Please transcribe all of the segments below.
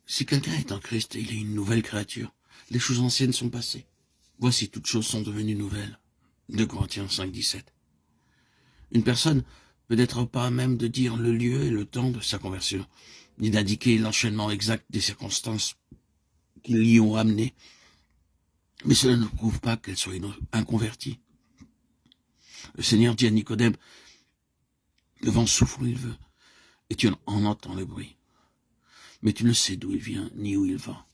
Si quelqu'un est en Christ, il est une nouvelle créature. Les choses anciennes sont passées. Voici, toutes choses sont devenues nouvelles. 2 Corinthiens 5, 17. Une personne peut n'être pas à même de dire le lieu et le temps de sa conversion, ni d'indiquer l'enchaînement exact des circonstances qui l'y ont amené. Mais cela ne prouve pas qu'elle soit inconvertie. Le Seigneur dit à Nicodème, le vent souffle où il veut, et tu en entends le bruit. Mais tu ne sais d'où il vient, ni où il va.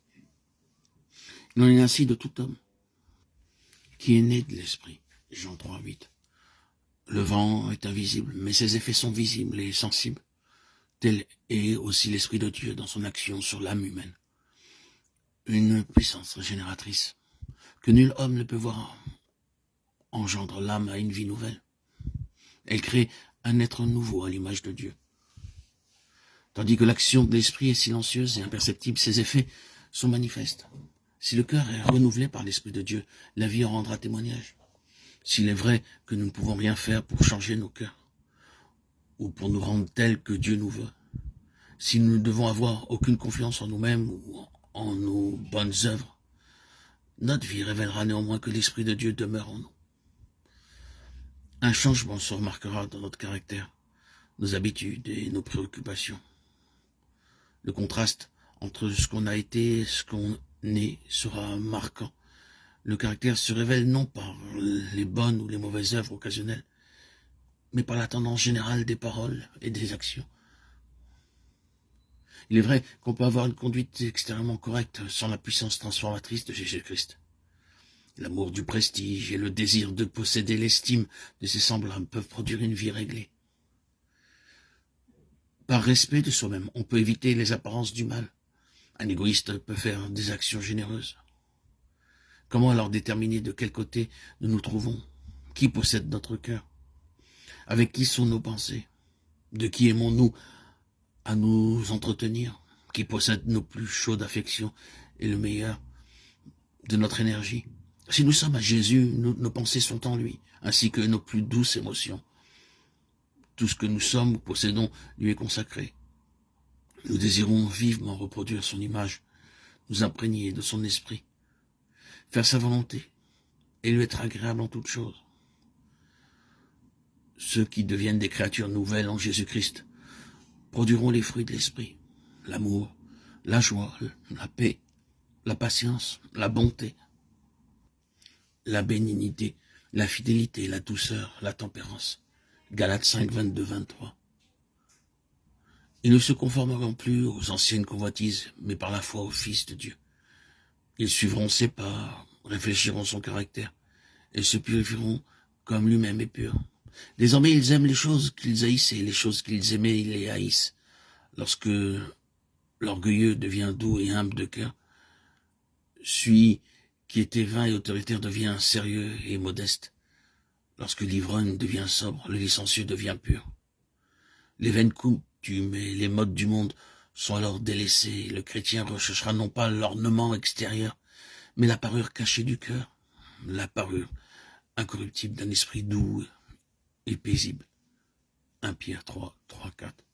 Il en est ainsi de tout homme qui est né de l'esprit. Jean 3, 8. Le vent est invisible, mais ses effets sont visibles et sensibles. Tel est aussi l'Esprit de Dieu dans son action sur l'âme humaine. Une puissance régénératrice que nul homme ne peut voir engendre l'âme à une vie nouvelle. Elle crée un être nouveau à l'image de Dieu. Tandis que l'action de l'Esprit est silencieuse et imperceptible, ses effets sont manifestes. Si le cœur est renouvelé par l'Esprit de Dieu, la vie en rendra témoignage. S'il est vrai que nous ne pouvons rien faire pour changer nos cœurs, ou pour nous rendre tels que Dieu nous veut, si nous ne devons avoir aucune confiance en nous-mêmes ou en nos bonnes œuvres, notre vie révélera néanmoins que l'Esprit de Dieu demeure en nous. Un changement se remarquera dans notre caractère, nos habitudes et nos préoccupations. Le contraste entre ce qu'on a été et ce qu'on est sera marquant. Le caractère se révèle non par les bonnes ou les mauvaises œuvres occasionnelles, mais par la tendance générale des paroles et des actions. Il est vrai qu'on peut avoir une conduite extérieurement correcte sans la puissance transformatrice de Jésus-Christ. L'amour du prestige et le désir de posséder l'estime de ses semblables peuvent produire une vie réglée. Par respect de soi-même, on peut éviter les apparences du mal. Un égoïste peut faire des actions généreuses. Comment alors déterminer de quel côté nous nous trouvons? Qui possède notre cœur? Avec qui sont nos pensées? De qui aimons-nous à nous entretenir? Qui possède nos plus chaudes affections et le meilleur de notre énergie? Si nous sommes à Jésus, nos pensées sont en lui, ainsi que nos plus douces émotions. Tout ce que nous sommes ou possédons lui est consacré. Nous désirons vivement reproduire son image, nous imprégner de son esprit, faire sa volonté et lui être agréable en toutes choses. Ceux qui deviennent des créatures nouvelles en Jésus-Christ produiront les fruits de l'esprit, l'amour, la joie, la paix, la patience, la bonté, la bénignité, la fidélité, la douceur, la tempérance. Galates 5, 22, 23. Ils ne se conformeront plus aux anciennes convoitises, mais par la foi au Fils de Dieu. Ils suivront ses pas, réfléchiront son caractère, et se purifieront comme lui-même est pur. Désormais, ils aiment les choses qu'ils haïssaient, et les choses qu'ils aimaient, ils les haïssent. Lorsque l'orgueilleux devient doux et humble de cœur, celui qui était vain et autoritaire devient sérieux et modeste. Lorsque l'ivrogne devient sobre, le licencieux devient pur. Les vaines coutumes et les modes du monde sont alors délaissés. Le chrétien recherchera non pas l'ornement extérieur, mais la parure cachée du cœur, la parure incorruptible d'un esprit doux et paisible. 1 Pierre 3, 3, 4.